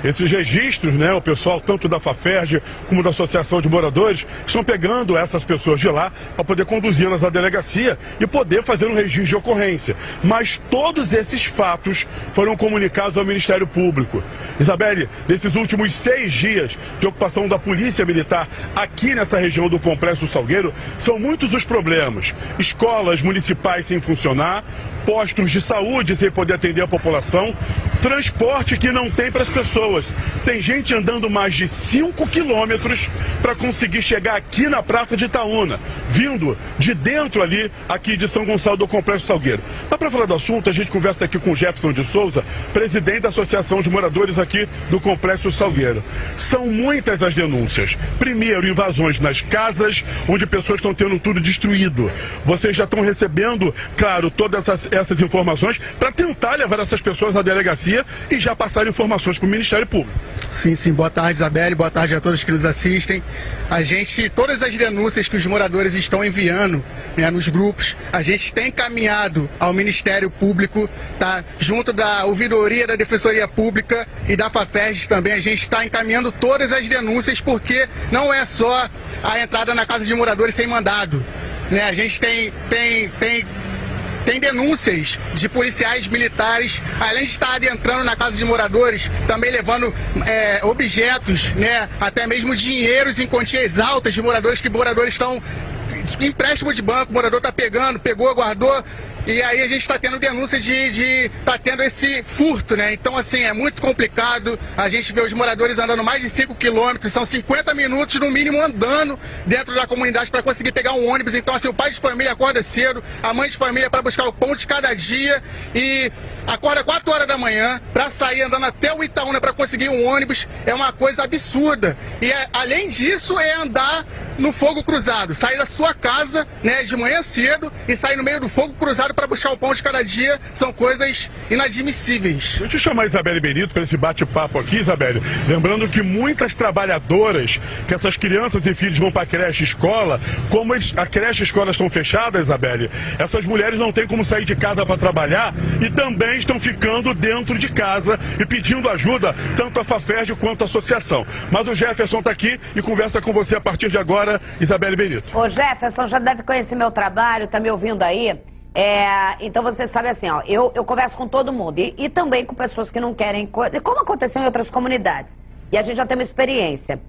esses registros, né, o pessoal tanto da Faferj como da Associação de Moradores estão pegando essas pessoas de lá para poder conduzi-las à delegacia e poder fazer um registro de ocorrência. Mas todos esses fatos foram comunicados ao Ministério Público. Isabelle, nesses últimos 6 dias de ocupação da Polícia Militar aqui nessa região do Complexo Salgueiro, são muitos os problemas. Escolas municipais sem funcionar, postos de saúde sem poder atender a população, transporte que não tem para as pessoas. Tem gente andando mais de 5 quilômetros para conseguir chegar aqui na Praça de Itaúna, vindo de dentro ali, aqui de São Gonçalo do Complexo Salgueiro. Mas para falar do assunto, a gente conversa aqui com Jefferson de Souza, presidente da Associação de Moradores aqui do Complexo Salgueiro. São muitas as denúncias. Primeiro, invasões nas casas, onde pessoas estão tendo tudo destruído. Vocês já estão recebendo, claro, todas essas informações para tentar levar essas pessoas à delegacia e já passar informações para o Ministério Público. Sim, sim. Boa tarde, Isabelle. Boa tarde a todos que nos assistem. Todas as denúncias que os moradores estão enviando, né, nos grupos, a gente tem encaminhado ao Ministério Público, tá? Junto da Ouvidoria da Defensoria Pública e da Faferj também, a gente está encaminhando todas as denúncias, porque não é só a entrada na casa de moradores sem mandado, né? A gente tem denúncias de policiais militares, além de estar adentrando na casa de moradores, também levando objetos, né, até mesmo dinheiros em quantias altas de moradores, que moradores estão empréstimo de banco, o morador está pegou, guardou. E aí a gente está tendo denúncia tá tendo esse furto, né? Então, assim, é muito complicado. A gente vê os moradores andando mais de 5 quilômetros, são 50 minutos no mínimo andando dentro da comunidade para conseguir pegar um ônibus. Então, assim, o pai de família acorda cedo, a mãe de família para buscar o pão de cada dia e acorda 4 horas da manhã para sair andando até o Itaúna para conseguir um ônibus. É uma coisa absurda. E além disso, é andar no fogo cruzado, sair da sua casa, né, de manhã cedo e sair no meio do fogo cruzado para buscar o pão de cada dia. São coisas inadmissíveis. Deixa eu chamar a Isabelle Benito para esse bate-papo aqui, Isabelle. Lembrando que muitas trabalhadoras, que essas crianças e filhos vão para a creche e escola, como a creche e escola estão fechadas, Isabelle, essas mulheres não têm como sair de casa para trabalhar e também estão ficando dentro de casa e pedindo ajuda, tanto a Faferj quanto a associação. Mas o Jefferson está aqui e conversa com você a partir de agora, Isabelle Benito. Ô Jefferson, já deve conhecer meu trabalho, tá me ouvindo aí? Então você sabe assim, ó, eu converso com todo mundo e também com pessoas que não querem coisa, como aconteceu em outras comunidades. E a gente já tem uma experiência.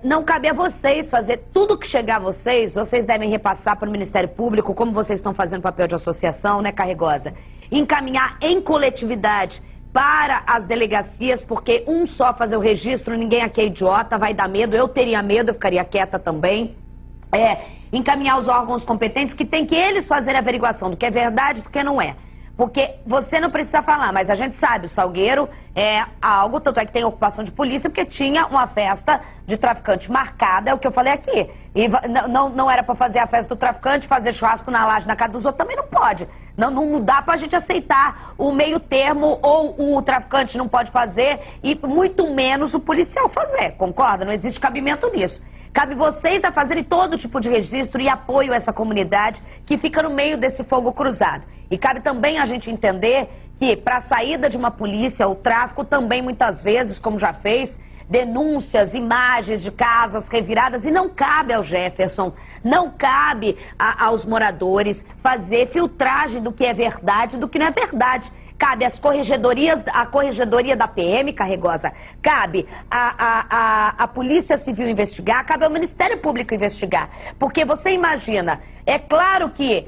Não cabe a vocês fazer tudo que chegar a vocês devem repassar para o Ministério Público, como vocês estão fazendo papel de associação, né, Carregosa? Encaminhar em coletividade para as delegacias, porque um só fazer o registro, ninguém aqui é idiota, vai dar medo, eu teria medo, eu ficaria quieta também. Encaminhar os órgãos competentes, que tem que eles fazerem a averiguação do que é verdade e do que não é. Porque você não precisa falar, mas a gente sabe, o Salgueiro é algo, tanto é que tem ocupação de polícia, porque tinha uma festa de traficante marcada, é o que eu falei aqui. E não era para fazer a festa do traficante, fazer churrasco na laje na casa dos outros, também não pode. Não dá pra gente aceitar o meio termo, ou o traficante não pode fazer, e muito menos o policial fazer, concorda? Não existe cabimento nisso. Cabe vocês a fazerem todo tipo de registro e apoio a essa comunidade que fica no meio desse fogo cruzado. E cabe também a gente entender que para a saída de uma polícia, o tráfico também muitas vezes, como já fez, denúncias, imagens de casas reviradas, e não cabe ao Jefferson, não cabe aos moradores fazer filtragem do que é verdade e do que não é verdade. Cabe às corregedorias, a corregedoria da PM, Carregosa, cabe a Polícia Civil investigar, cabe ao Ministério Público investigar. Porque você imagina, é claro que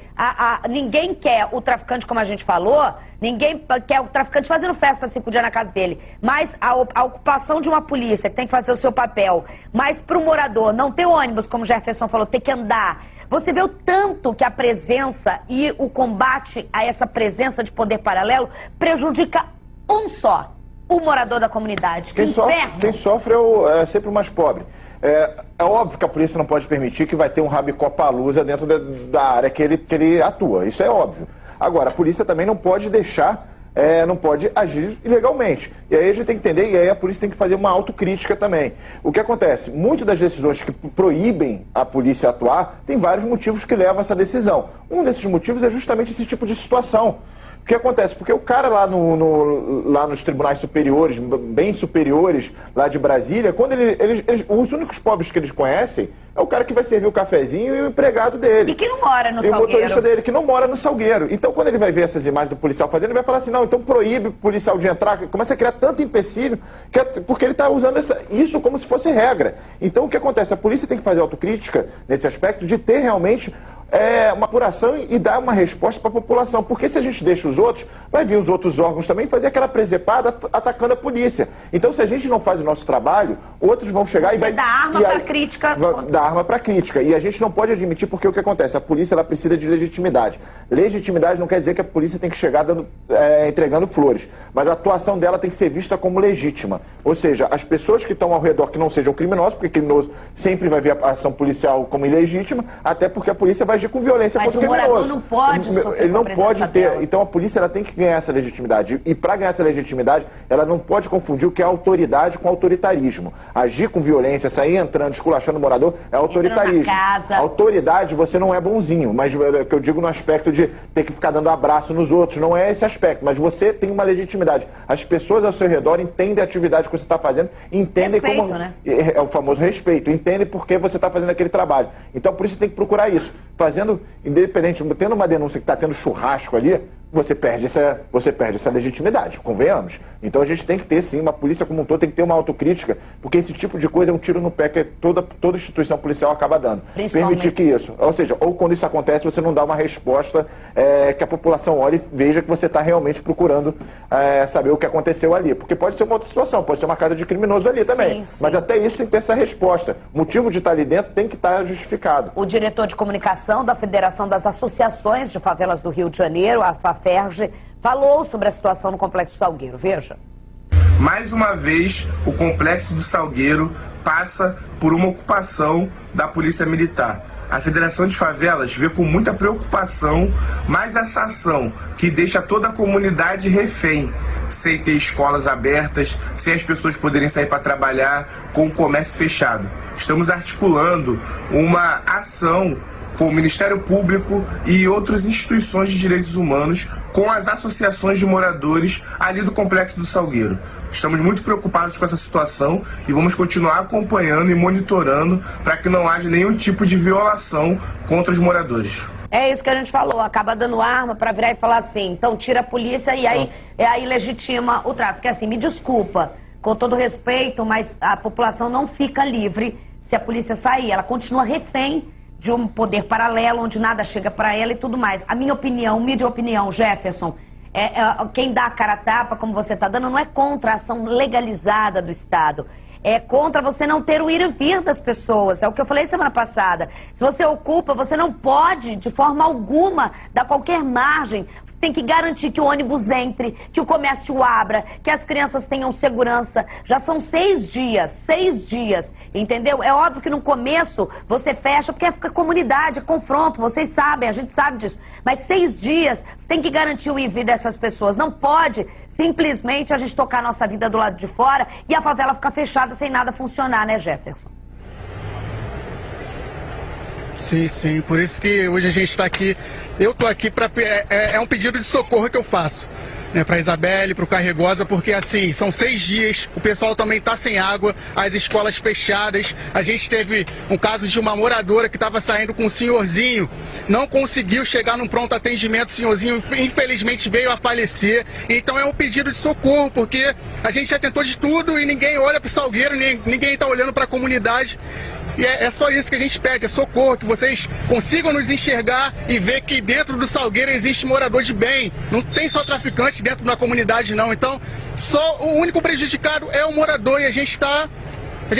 ninguém quer o traficante, como a gente falou, ninguém quer o traficante fazendo festa 5 dias na casa dele, mas a ocupação de uma polícia que tem que fazer o seu papel, mas para o morador não ter ônibus, como o Jefferson falou, ter que andar. Você vê o tanto que a presença e o combate a essa presença de poder paralelo prejudica um só, o morador da comunidade. Quem sofre é sempre o mais pobre. É óbvio que a polícia não pode permitir que vai ter um rabicopalusa dentro da área que ele atua, isso é óbvio. Agora, a polícia também não pode deixar, não pode agir ilegalmente. E aí a gente tem que entender, e aí a polícia tem que fazer uma autocrítica também. O que acontece? Muitas das decisões que proíbem a polícia atuar, tem vários motivos que levam a essa decisão. Um desses motivos é justamente esse tipo de situação. que acontece? Porque o cara lá nos tribunais superiores, bem superiores, lá de Brasília, quando os únicos pobres que eles conhecem é o cara que vai servir o cafezinho e o empregado dele. E que não mora no Salgueiro. E o motorista dele, que não mora no Salgueiro. Então, quando ele vai ver essas imagens do policial fazendo, ele vai falar assim, não, então proíbe o policial de entrar, começa a criar tanto empecilho, porque ele está usando isso como se fosse regra. Então, o que acontece? A polícia tem que fazer autocrítica nesse aspecto de ter realmente uma apuração e dar uma resposta para a população. Porque se a gente deixa os outros, vai vir os outros órgãos também fazer aquela presepada atacando a polícia. Então, se a gente não faz o nosso trabalho, outros vão chegar e vai... Dá arma para crítica. Dá arma para crítica. E a gente não pode admitir, porque o que acontece? A polícia ela precisa de legitimidade. Legitimidade não quer dizer que a polícia tem que chegar entregando flores. Mas a atuação dela tem que ser vista como legítima. Ou seja, as pessoas que estão ao redor que não sejam criminosos, porque criminoso sempre vai ver a ação policial como ilegítima, até porque a polícia vai agir com violência contra o criminoso. Mas o morador não pode sofrer. Ele não pode ter. Então a polícia ela tem que ganhar essa legitimidade. E para ganhar essa legitimidade, ela não pode confundir o que é autoridade com autoritarismo. Agir com violência, sair entrando, esculachando o morador, é autoritarismo. Autoridade, você não é bonzinho, mas que eu digo no aspecto de ter que ficar dando abraço nos outros, não é esse aspecto, mas você tem uma legitimidade. As pessoas ao seu redor entendem a atividade que você está fazendo, entendem respeito, como... né? É o famoso respeito, entendem por que você está fazendo aquele trabalho. Então por isso tem que procurar isso. Fazendo, independente, tendo uma denúncia que está tendo churrasco ali, você perde essa legitimidade, convenhamos. Então a gente tem que ter, sim, uma polícia como um todo tem que ter uma autocrítica, porque esse tipo de coisa é um tiro no pé que toda instituição policial acaba dando. Permitir que isso, ou seja, ou quando isso acontece, você não dá uma resposta que a população olhe e veja que você está realmente procurando saber o que aconteceu ali. Porque pode ser uma outra situação, pode ser uma casa de criminoso ali também. Sim. Mas até isso tem que ter essa resposta. O motivo de estar ali dentro tem que estar justificado. O diretor de comunicação da Federação das Associações de Favelas do Rio de Janeiro, a FAFERJ, falou sobre a situação no Complexo Salgueiro. Veja. Mais uma vez, o Complexo do Salgueiro passa por uma ocupação da Polícia Militar. A Federação de Favelas vê com muita preocupação mais essa ação que deixa toda a comunidade refém, sem ter escolas abertas, sem as pessoas poderem sair para trabalhar, com o comércio fechado. Estamos articulando uma ação com o Ministério Público e outras instituições de direitos humanos, com as associações de moradores ali do Complexo do Salgueiro. Estamos muito preocupados com essa situação e vamos continuar acompanhando e monitorando para que não haja nenhum tipo de violação contra os moradores. É isso que a gente falou, acaba dando arma para virar e falar assim, então tira a polícia e aí legitima o tráfico. Porque assim, me desculpa, com todo respeito, mas a população não fica livre se a polícia sair, ela continua refém de um poder paralelo, onde nada chega para ela e tudo mais. A minha opinião, Jefferson, quem dá a cara a tapa, como você está dando, não é contra a ação legalizada do Estado. É contra você não ter o ir e vir das pessoas. É o que eu falei semana passada. Se você ocupa, você não pode, de forma alguma, dar qualquer margem. Você tem que garantir que o ônibus entre, que o comércio abra, que as crianças tenham segurança. Já são 6 dias, entendeu? É óbvio que no começo você fecha, porque fica comunidade, confronto, vocês sabem, a gente sabe disso. Mas 6 dias, você tem que garantir o ir e vir dessas pessoas. Não pode simplesmente a gente tocar a nossa vida do lado de fora e a favela ficar fechada sem nada funcionar, né, Jefferson? Sim, por isso que hoje a gente está aqui. Eu estou aqui para... É um pedido de socorro que eu faço, né, para a Isabelle, para o Carregosa, porque assim, são 6 dias, o pessoal também está sem água, as escolas fechadas. A gente teve um caso de uma moradora que estava saindo com um senhorzinho, não conseguiu chegar num pronto atendimento, o senhorzinho infelizmente veio a falecer. Então é um pedido de socorro, porque a gente já tentou de tudo e ninguém olha para o Salgueiro, ninguém está olhando para a comunidade. E é só isso que a gente pede, é socorro, que vocês consigam nos enxergar e ver que dentro do Salgueiro existe morador de bem. Não tem só traficante dentro da comunidade, não. Então, só o único prejudicado é o morador e a gente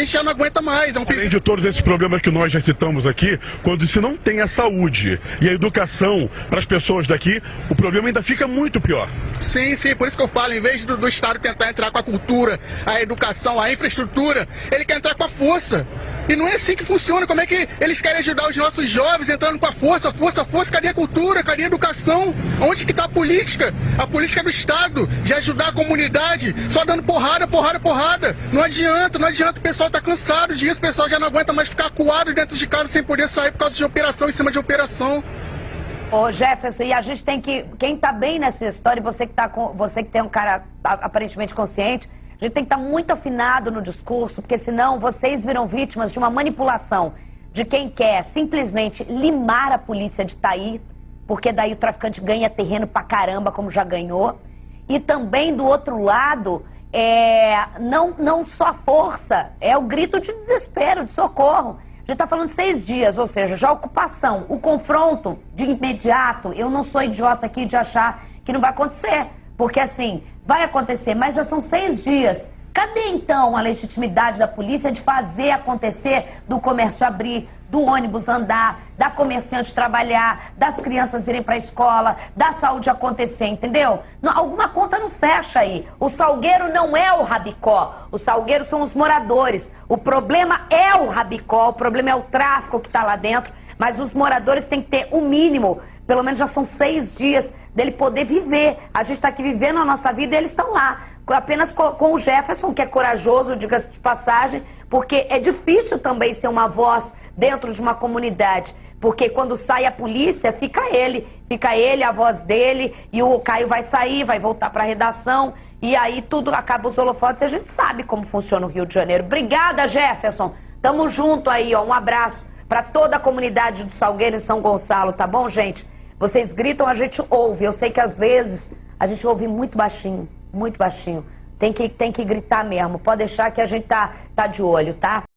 já não aguenta mais. Além de todos esses problemas que nós já citamos aqui, quando se não tem a saúde e a educação para as pessoas daqui, o problema ainda fica muito pior. Sim, por isso que eu falo, em vez do Estado tentar entrar com a cultura, a educação, a infraestrutura, ele quer entrar com a força. E não é assim que funciona. Como é que eles querem ajudar os nossos jovens entrando com a força? Cadê a cultura? Cadê a educação? Onde que está a política? A política do Estado de ajudar a comunidade, só dando porrada. Não adianta, o pessoal está cansado disso, o pessoal já não aguenta mais ficar acuado dentro de casa sem poder sair por causa de operação em cima de operação. Ô Jefferson, e a gente tem que, quem tá bem nessa história, você que tem um cara aparentemente consciente, a gente tem que estar muito afinado no discurso, porque senão vocês viram vítimas de uma manipulação de quem quer simplesmente limar a polícia de Itaí, porque daí o traficante ganha terreno pra caramba, como já ganhou. E também do outro lado, não só a força, é o grito de desespero, de socorro. A gente está falando de 6 dias, ou seja, já a ocupação, o confronto de imediato, eu não sou idiota aqui de achar que não vai acontecer, porque assim, vai acontecer, mas já são 6 dias. Cadê então a legitimidade da polícia de fazer acontecer do comércio abrir, do ônibus andar, da comerciante trabalhar, das crianças irem para a escola, da saúde acontecer, entendeu? Alguma conta não fecha aí. O Salgueiro não é o Rabicó, o Salgueiro são os moradores. O problema é o Rabicó, o problema é o tráfico que está lá dentro, mas os moradores têm que ter o mínimo, pelo menos já são 6 dias, dele poder viver. A gente está aqui vivendo a nossa vida e eles estão lá. Apenas com o Jefferson, que é corajoso, diga-se de passagem, porque é difícil também ser uma voz dentro de uma comunidade, porque quando sai a polícia, fica ele, a voz dele, e o Caio vai sair, vai voltar para a redação, e aí tudo acaba os holofotes, e a gente sabe como funciona o Rio de Janeiro. Obrigada, Jefferson, tamo junto aí, ó, um abraço para toda a comunidade do Salgueiro e São Gonçalo, tá bom, gente? Vocês gritam, a gente ouve, eu sei que às vezes a gente ouve muito baixinho, tem que gritar mesmo, pode deixar que a gente tá de olho, tá?